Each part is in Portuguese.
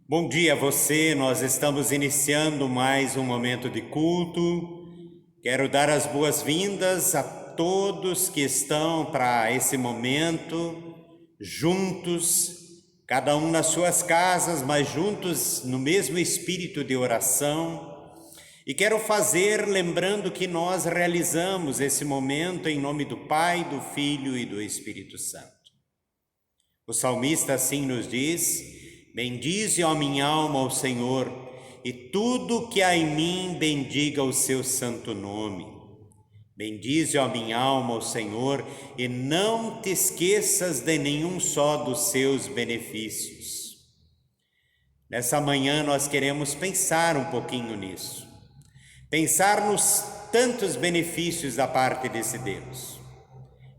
Bom dia a você, nós estamos iniciando mais um momento de culto. Quero dar as boas-vindas a todos que estão para esse momento, juntos, cada um nas suas casas, mas juntos no mesmo espírito de oração. E quero fazer lembrando que nós realizamos esse momento em nome do Pai, do Filho e do Espírito Santo. O salmista assim nos diz: bendize, ó minha alma, ao Senhor, e tudo que há em mim bendiga o seu santo nome. Bendize, ó minha alma, ao Senhor, e não te esqueças de nenhum só dos seus benefícios. Nessa manhã nós queremos pensar um pouquinho nisso. Pensar nos tantos benefícios da parte desse Deus.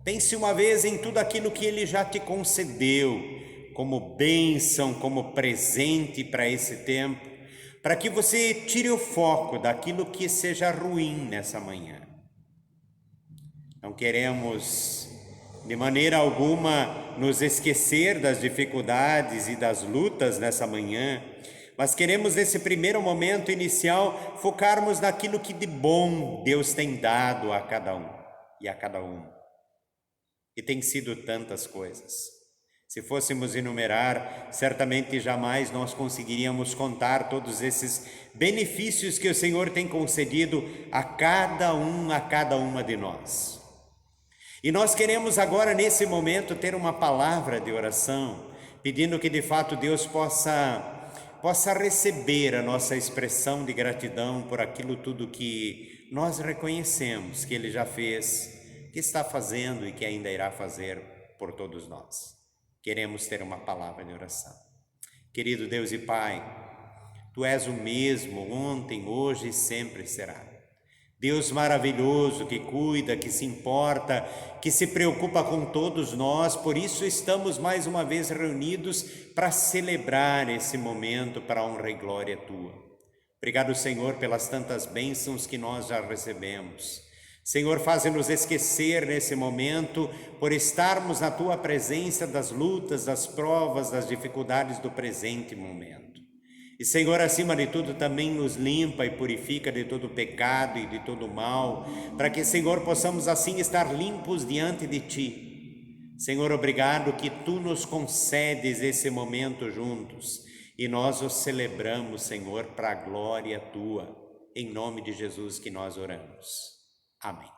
Pense uma vez em tudo aquilo que Ele já te concedeu, como bênção, como presente para esse tempo, para que você tire o foco daquilo que seja ruim nessa manhã. Não queremos, de maneira alguma, nos esquecer das dificuldades e das lutas nessa manhã, mas queremos, nesse primeiro momento inicial, focarmos naquilo que de bom Deus tem dado a cada um e a cada uma. E tem sido tantas coisas. Se fôssemos enumerar, certamente jamais nós conseguiríamos contar todos esses benefícios que o Senhor tem concedido a cada uma de nós. E nós queremos agora, nesse momento, ter uma palavra de oração, pedindo que de fato Deus possa receber a nossa expressão de gratidão por aquilo tudo que nós reconhecemos que Ele já fez, que está fazendo e que ainda irá fazer por todos nós. Queremos ter uma palavra de oração. Querido Deus e Pai, Tu és o mesmo ontem, hoje e sempre será. Deus maravilhoso que cuida, que se importa, que se preocupa com todos nós, por isso estamos mais uma vez reunidos para celebrar esse momento para a honra e glória Tua. Obrigado, Senhor, pelas tantas bênçãos que nós já recebemos. Senhor, faz-nos esquecer nesse momento, por estarmos na Tua presença, das lutas, das provas, das dificuldades do presente momento. E, Senhor, acima de tudo, também nos limpa e purifica de todo pecado e de todo mal, para que, Senhor, possamos assim estar limpos diante de Ti. Senhor, obrigado que Tu nos concedes esse momento juntos e nós o celebramos, Senhor, para a glória Tua, em nome de Jesus que nós oramos. Amém.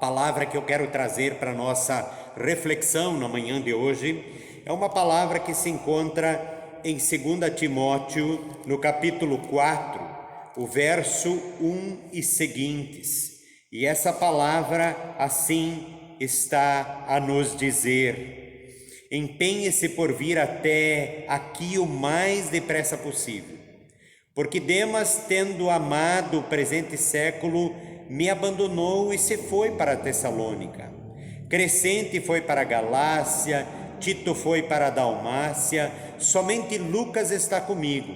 palavra que eu quero trazer para nossa reflexão na manhã de hoje é uma palavra que se encontra em 2 Timóteo, no capítulo 4, o verso 1 e seguintes. E essa palavra assim está a nos dizer: empenhe-se por vir até aqui o mais depressa possível, porque Demas, tendo amado o presente século, me abandonou e se foi para Tessalônica. Crescente foi para a Galácia, Tito foi para a Dalmácia, somente Lucas está comigo.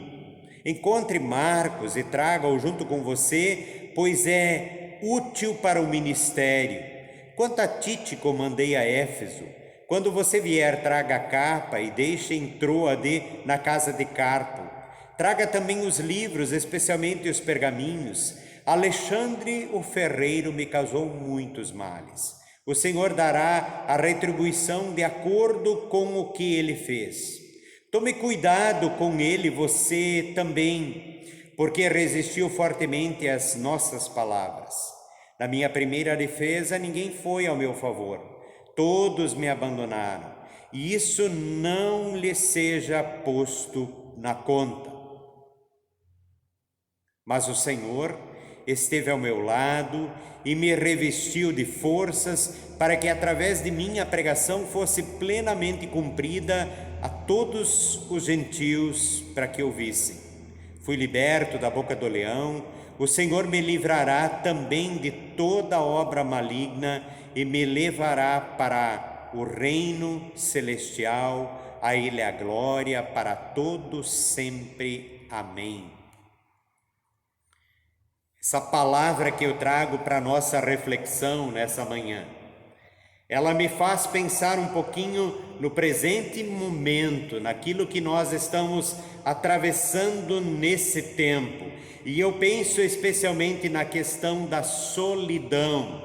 Encontre Marcos e traga-o junto com você, pois é útil para o ministério. Quanto a Tíquico, mandei a Éfeso. Quando você vier, traga a capa e deixe em Troade, na casa de Carpo. Traga também os livros, especialmente os pergaminhos. Alexandre, o ferreiro, me causou muitos males. O Senhor dará a retribuição de acordo com o que ele fez. Tome cuidado com ele, você também, porque resistiu fortemente às nossas palavras. Na minha primeira defesa, ninguém foi ao meu favor. Todos me abandonaram, e isso não lhe seja posto na conta. Mas o Senhor esteve ao meu lado e me revestiu de forças para que através de mim a pregação fosse plenamente cumprida a todos os gentios para que ouvissem. Fui liberto da boca do leão. O Senhor me livrará também de toda obra maligna e me levará para o reino celestial. A Ele a glória para todos sempre. Amém. Essa palavra que eu trago para a nossa reflexão nessa manhã, ela me faz pensar um pouquinho no presente momento, naquilo que nós estamos atravessando nesse tempo. E eu penso especialmente na questão da solidão.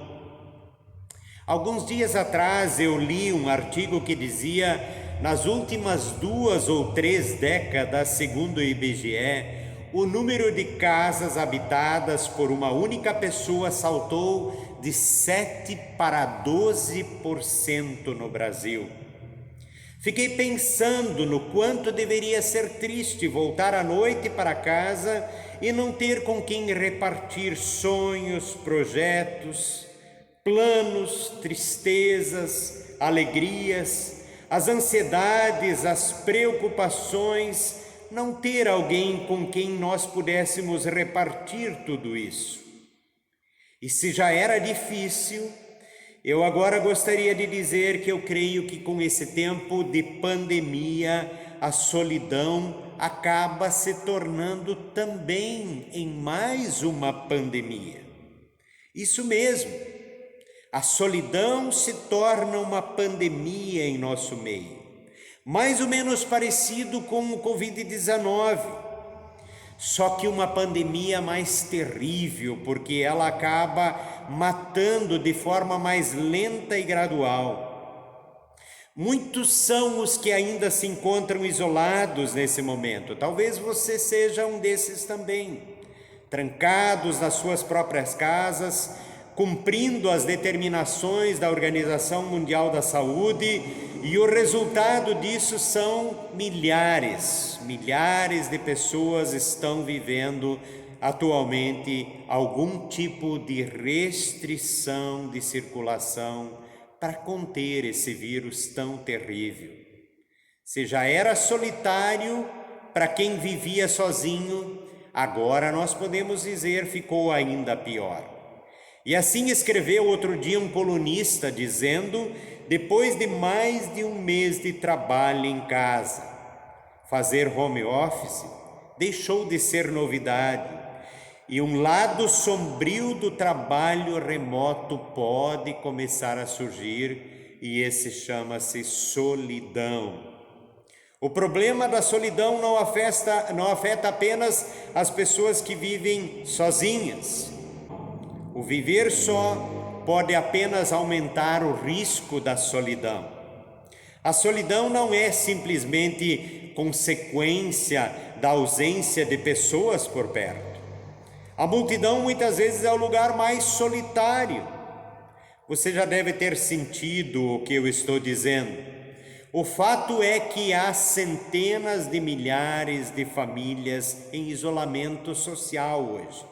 Alguns dias atrás eu li um artigo que dizia: nas últimas 2 ou 3 décadas, segundo o IBGE, o número de casas habitadas por uma única pessoa saltou de 7% para 12% no Brasil. Fiquei pensando no quanto deveria ser triste voltar à noite para casa e não ter com quem repartir sonhos, projetos, planos, tristezas, alegrias, as ansiedades, as preocupações, não ter alguém com quem nós pudéssemos repartir tudo isso. E se já era difícil, eu agora gostaria de dizer que eu creio que com esse tempo de pandemia, a solidão acaba se tornando também em mais uma pandemia. Isso mesmo, a solidão se torna uma pandemia em nosso meio. Mais ou menos parecido com o Covid-19, só que uma pandemia mais terrível, porque ela acaba matando de forma mais lenta e gradual. Muitos são os que ainda se encontram isolados nesse momento. Talvez você seja um desses também, trancados nas suas próprias casas, cumprindo as determinações da Organização Mundial da Saúde, e o resultado disso são milhares de pessoas estão vivendo atualmente algum tipo de restrição de circulação para conter esse vírus tão terrível. Se já era solitário para quem vivia sozinho, agora nós podemos dizer ficou ainda pior. E assim escreveu outro dia um colunista dizendo: depois de mais de um mês de trabalho em casa, fazer home office deixou de ser novidade, e um lado sombrio do trabalho remoto pode começar a surgir, e esse chama-se solidão. O problema da solidão não afeta apenas as pessoas que vivem sozinhas. O viver só pode apenas aumentar o risco da solidão. A solidão não é simplesmente consequência da ausência de pessoas por perto. A multidão muitas vezes é o lugar mais solitário. Você já deve ter sentido o que eu estou dizendo. O fato é que há centenas de milhares de famílias em isolamento social hoje.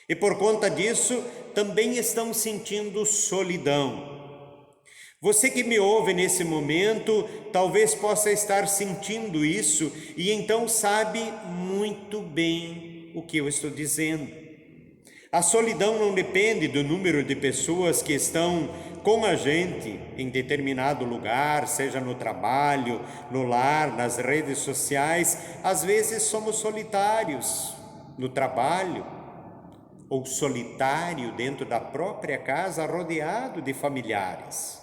E por conta disso, também estão sentindo solidão. Você que me ouve nesse momento, talvez possa estar sentindo isso e então sabe muito bem o que eu estou dizendo. A solidão não depende do número de pessoas que estão com a gente em determinado lugar, seja no trabalho, no lar, nas redes sociais. Às vezes somos solitários no trabalho ou solitário dentro da própria casa, rodeado de familiares.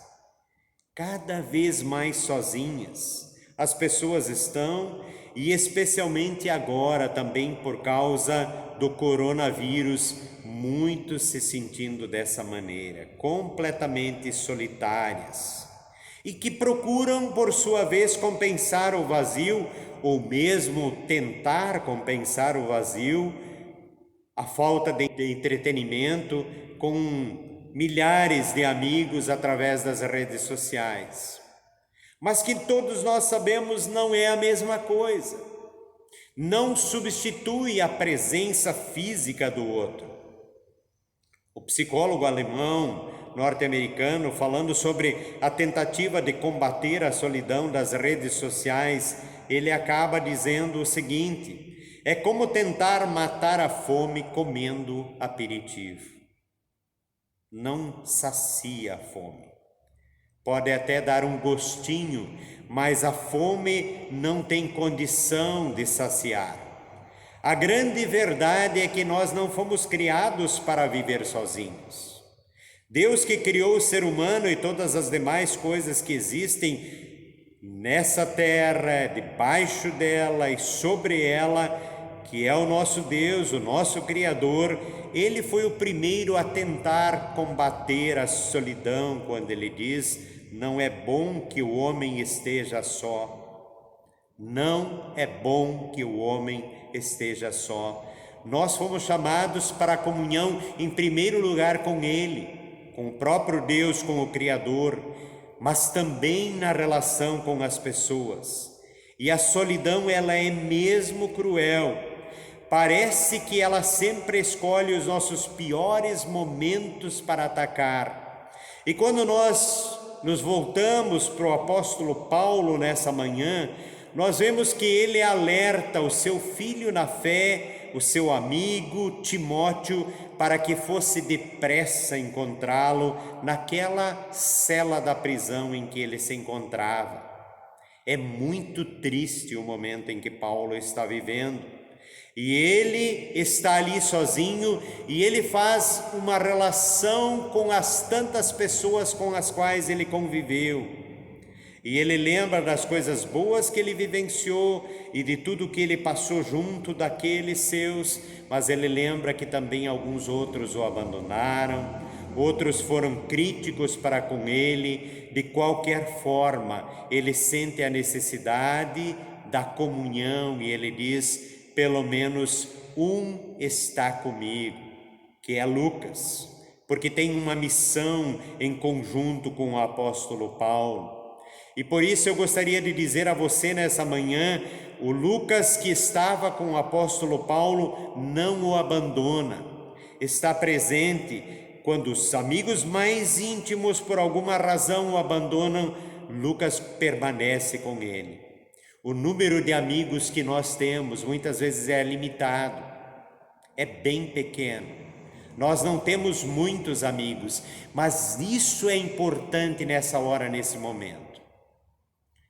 Cada vez mais sozinhas as pessoas estão, e especialmente agora também por causa do coronavírus, muitos se sentindo dessa maneira, completamente solitárias, e que procuram por sua vez compensar o vazio, ou mesmo tentar compensar o vazio, a falta de entretenimento, com milhares de amigos através das redes sociais. Mas que todos nós sabemos não é a mesma coisa. Não substitui a presença física do outro. O psicólogo alemão norte-americano, falando sobre a tentativa de combater a solidão das redes sociais, ele acaba dizendo o seguinte: é como tentar matar a fome comendo aperitivo. Não sacia a fome. Pode até dar um gostinho, mas a fome não tem condição de saciar. A grande verdade é que nós não fomos criados para viver sozinhos. Deus que criou o ser humano e todas as demais coisas que existem nessa terra, debaixo dela e sobre ela, que é o nosso Deus, o nosso Criador, Ele foi o primeiro a tentar combater a solidão, quando Ele diz: não é bom que o homem esteja só. Não é bom que o homem esteja só. Nós fomos chamados para a comunhão, em primeiro lugar, com Ele, com o próprio Deus, com o Criador, mas também na relação com as pessoas. E a solidão, ela é mesmo cruel. Parece que ela sempre escolhe os nossos piores momentos para atacar. E quando nós nos voltamos para o apóstolo Paulo nessa manhã, nós vemos que ele alerta o seu filho na fé, o seu amigo Timóteo, para que fosse depressa encontrá-lo naquela cela da prisão em que ele se encontrava. É muito triste o momento em que Paulo está vivendo. E ele está ali sozinho, e ele faz uma relação com as tantas pessoas com as quais ele conviveu. E ele lembra das coisas boas que ele vivenciou e de tudo que ele passou junto daqueles seus, mas ele lembra que também alguns outros o abandonaram, outros foram críticos para com ele. De qualquer forma, ele sente a necessidade da comunhão, e ele diz: pelo menos um está comigo, que é Lucas, porque tem uma missão em conjunto com o apóstolo Paulo. E por isso eu gostaria de dizer a você nessa manhã: o Lucas que estava com o apóstolo Paulo não o abandona, está presente. Quando os amigos mais íntimos por alguma razão o abandonam, Lucas permanece com ele. O número de amigos que nós temos muitas vezes é limitado, é bem pequeno. Nós não temos muitos amigos, mas isso é importante nessa hora, nesse momento.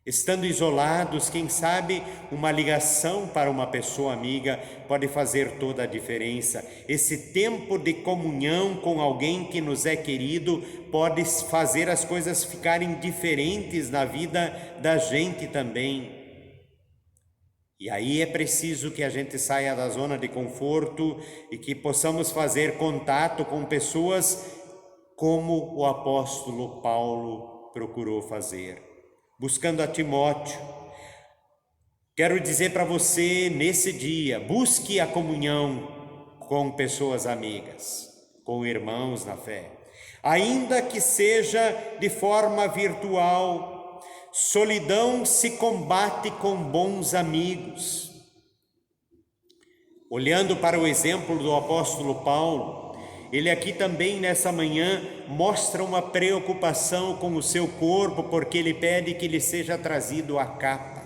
Estando isolados, quem sabe uma ligação para uma pessoa amiga pode fazer toda a diferença. Esse tempo de comunhão com alguém que nos é querido pode fazer as coisas ficarem diferentes na vida da gente também. E aí é preciso que a gente saia da zona de conforto e que possamos fazer contato com pessoas como o apóstolo Paulo procurou fazer, buscando a Timóteo. Quero dizer para você nesse dia: busque a comunhão com pessoas amigas, com irmãos na fé. ainda que seja de forma virtual. Solidão se combate com bons amigos. Olhando para o exemplo do apóstolo Paulo, ele aqui também nessa manhã mostra uma preocupação com o seu corpo, porque ele pede que lhe seja trazido a capa.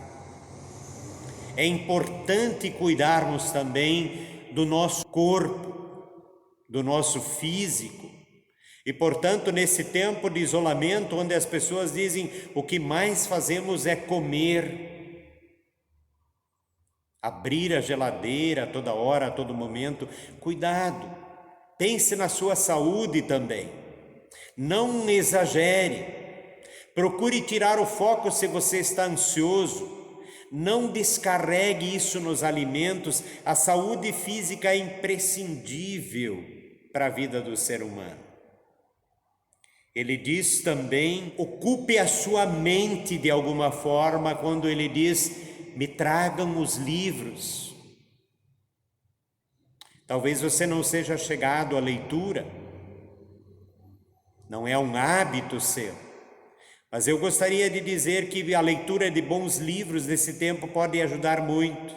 É importante cuidarmos também do nosso corpo, do nosso físico. E, portanto, nesse tempo de isolamento, onde as pessoas dizem o que mais fazemos é comer, abrir a geladeira a toda hora, a todo momento, cuidado, pense na sua saúde também, não exagere, procure tirar o foco se você está ansioso, não descarregue isso nos alimentos. A saúde física é imprescindível para a vida do ser humano. Ele diz também, ocupe a sua mente de alguma forma, quando ele diz, me tragam os livros. Talvez você não seja chegado à leitura, não é um hábito seu, mas eu gostaria de dizer que a leitura de bons livros nesse tempo pode ajudar muito.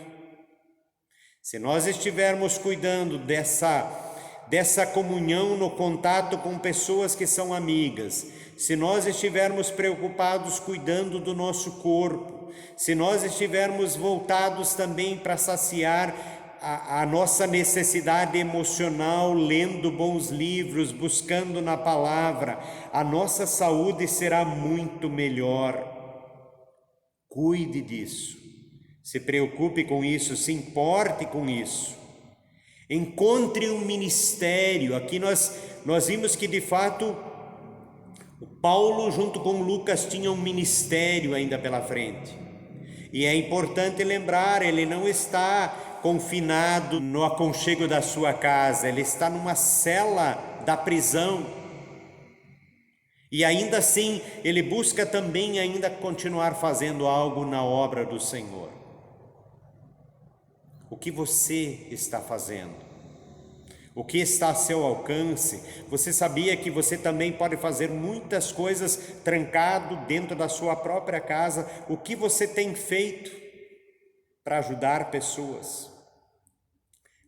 Se nós estivermos cuidando dessa comunhão no contato com pessoas que são amigas, se nós estivermos preocupados cuidando do nosso corpo, se nós estivermos voltados também para saciar a nossa necessidade emocional, lendo bons livros, buscando na palavra, a nossa saúde será muito melhor. Cuide disso, se preocupe com isso, se importe com isso. Encontre um ministério. Aqui nós vimos que de fato o Paulo junto com Lucas tinham um ministério ainda pela frente. E é importante lembrar, ele não está confinado no aconchego da sua casa, ele está numa cela da prisão. E ainda assim, ele busca também ainda continuar fazendo algo na obra do Senhor. O que você está fazendo? O que está a seu alcance? Você sabia que você também pode fazer muitas coisas trancado dentro da sua própria casa? O que você tem feito para ajudar pessoas?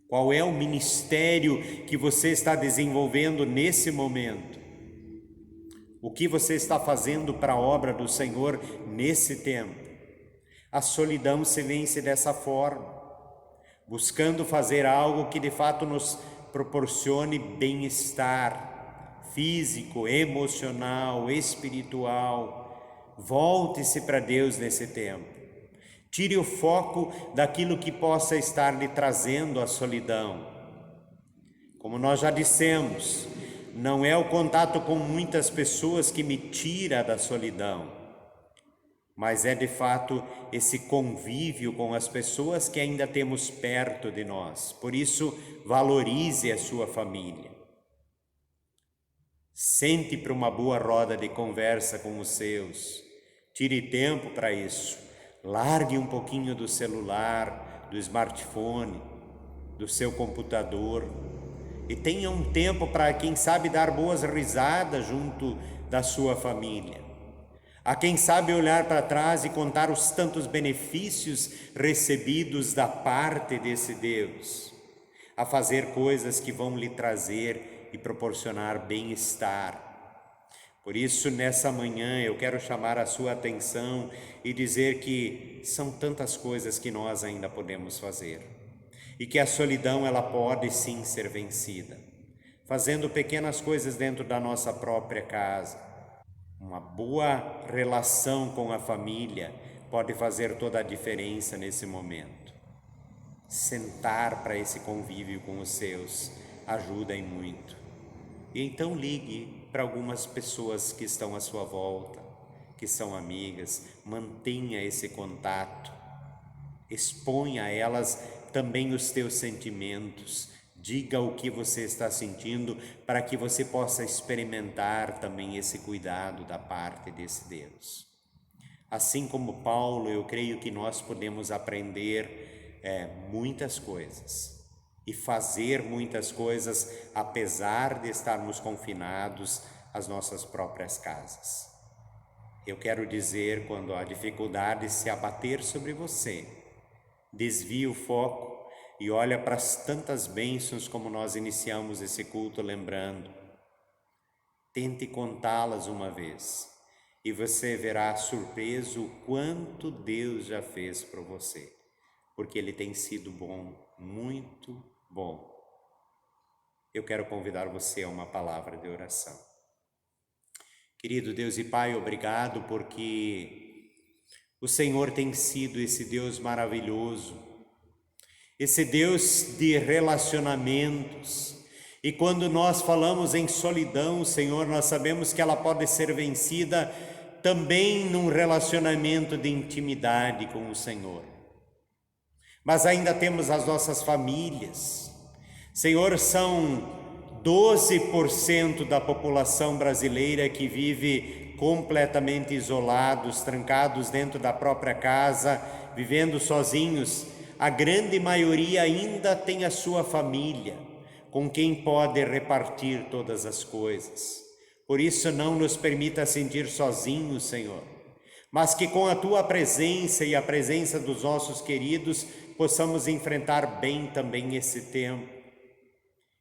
Qual é o ministério que você está desenvolvendo nesse momento? O que você está fazendo para a obra do Senhor nesse tempo? A solidão se vence dessa forma, buscando fazer algo que de fato nos proporcione bem-estar físico, emocional, espiritual. Volte-se para Deus nesse tempo. Tire o foco daquilo que possa estar lhe trazendo a solidão. Como nós já dissemos, não é o contato com muitas pessoas que me tira da solidão, mas é de fato esse convívio com as pessoas que ainda temos perto de nós. Por isso, valorize a sua família. Sente para uma boa roda de conversa com os seus. Tire tempo para isso. Largue um pouquinho do celular, do smartphone, do seu computador. E tenha um tempo para, quem sabe, dar boas risadas junto da sua família. A quem sabe olhar para trás e contar os tantos benefícios recebidos da parte desse Deus. A fazer coisas que vão lhe trazer e proporcionar bem-estar. Por isso, nessa manhã, eu quero chamar a sua atenção e dizer que são tantas coisas que nós ainda podemos fazer. E que a solidão, ela pode sim ser vencida. Fazendo pequenas coisas dentro da nossa própria casa. Uma boa relação com a família pode fazer toda a diferença nesse momento. Sentar para esse convívio com os seus ajuda em muito. E então ligue para algumas pessoas que estão à sua volta, que são amigas, mantenha esse contato, exponha a elas também os teus sentimentos, diga o que você está sentindo para que você possa experimentar também esse cuidado da parte desse Deus. Assim como Paulo, eu creio que nós podemos aprender muitas coisas e fazer muitas coisas, apesar de estarmos confinados as nossas próprias casas. Eu quero dizer, quando a dificuldade se abater sobre você, desvie o foco e olha para as tantas bênçãos como nós iniciamos esse culto lembrando. Tente contá-las uma vez e você verá surpreso o quanto Deus já fez por você, porque Ele tem sido bom, muito bom. Eu quero convidar você a uma palavra de oração. Querido Deus e Pai, obrigado porque o Senhor tem sido esse Deus maravilhoso, esse Deus de relacionamentos. E quando nós falamos em solidão, Senhor, nós sabemos que ela pode ser vencida também num relacionamento de intimidade com o Senhor. Mas ainda temos as nossas famílias. Senhor, são 12% da população brasileira que vive completamente isolados, trancados dentro da própria casa, vivendo sozinhos. A grande maioria ainda tem a sua família, com quem pode repartir todas as coisas. Por isso não nos permita sentir sozinhos, Senhor, mas que com a Tua presença e a presença dos nossos queridos possamos enfrentar bem também esse tempo.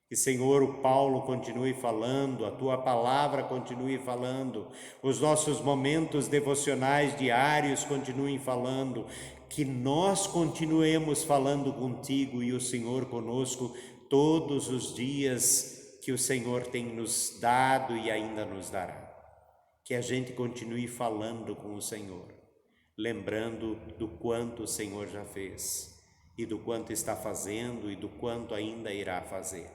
Que, Senhor, o Paulo continue falando, a Tua palavra continue falando, os nossos momentos devocionais diários continuem falando, que nós continuemos falando contigo e o Senhor conosco todos os dias que o Senhor tem nos dado e ainda nos dará. Que a gente continue falando com o Senhor, lembrando do quanto o Senhor já fez, e do quanto está fazendo e do quanto ainda irá fazer.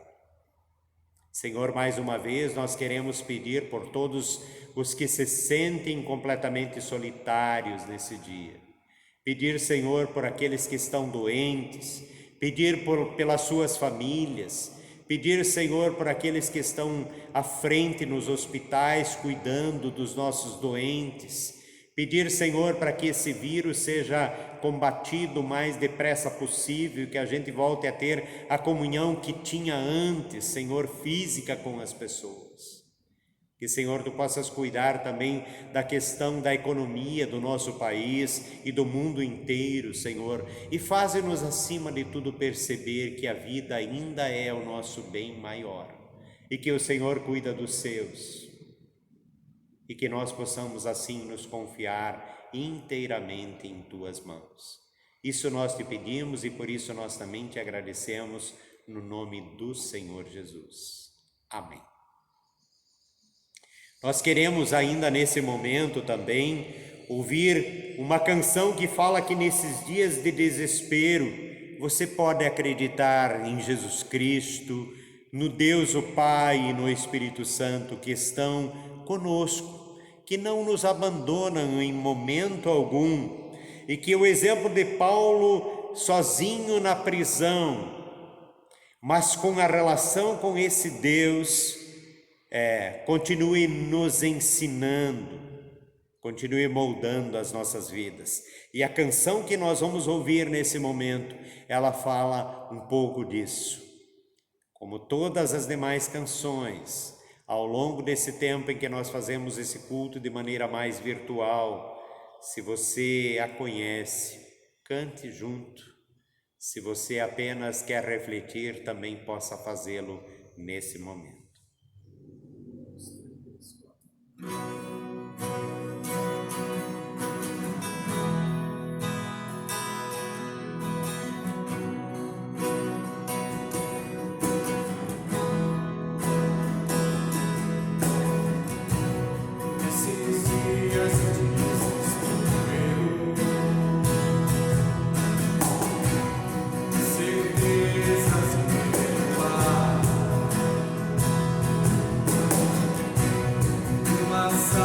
Senhor, mais uma vez nós queremos pedir por todos os que se sentem completamente solitários nesse dia. Pedir, Senhor, por aqueles que estão doentes, pedir pelas suas famílias, pedir, Senhor, por aqueles que estão à frente nos hospitais cuidando dos nossos doentes, pedir, Senhor, para que esse vírus seja combatido o mais depressa possível, que a gente volte a ter a comunhão que tinha antes, Senhor, física com as pessoas. Que, Senhor, Tu possas cuidar também da questão da economia do nosso país e do mundo inteiro, Senhor, e faze-nos, acima de tudo, perceber que a vida ainda é o nosso bem maior e que o Senhor cuida dos seus. E que nós possamos assim nos confiar inteiramente em Tuas mãos. Isso nós Te pedimos e por isso nós também Te agradecemos no nome do Senhor Jesus. Amém. Nós queremos ainda nesse momento também ouvir uma canção que fala que nesses dias de desespero você pode acreditar em Jesus Cristo, no Deus o Pai e no Espírito Santo que estão conosco, que não nos abandonam em momento algum, e que o exemplo de Paulo sozinho na prisão, mas com a relação com esse Deus, continue nos ensinando, continue moldando as nossas vidas. E a canção que nós vamos ouvir nesse momento, ela fala um pouco disso. Como todas as demais canções, ao longo desse tempo em que nós fazemos esse culto de maneira mais virtual, se você a conhece, cante junto. Se você apenas quer refletir, também possa fazê-lo nesse momento. Nossa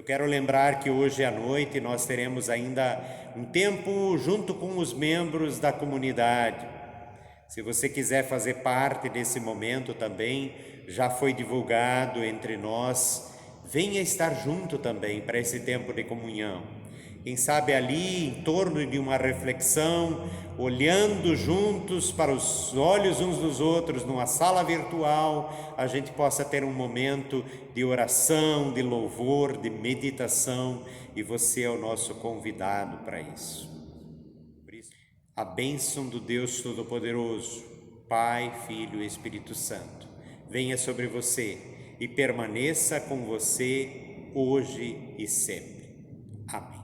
Eu quero lembrar que hoje à noite nós teremos ainda um tempo junto com os membros da comunidade. Se você quiser fazer parte desse momento também, já foi divulgado entre nós, venha estar junto também para esse tempo de comunhão. Quem sabe ali, em torno de uma reflexão, olhando juntos para os olhos uns dos outros, numa sala virtual, a gente possa ter um momento de oração, de louvor, de meditação, e você é o nosso convidado para isso. Por isso, a bênção do Deus Todo-Poderoso, Pai, Filho e Espírito Santo, venha sobre você e permaneça com você hoje e sempre. Amém.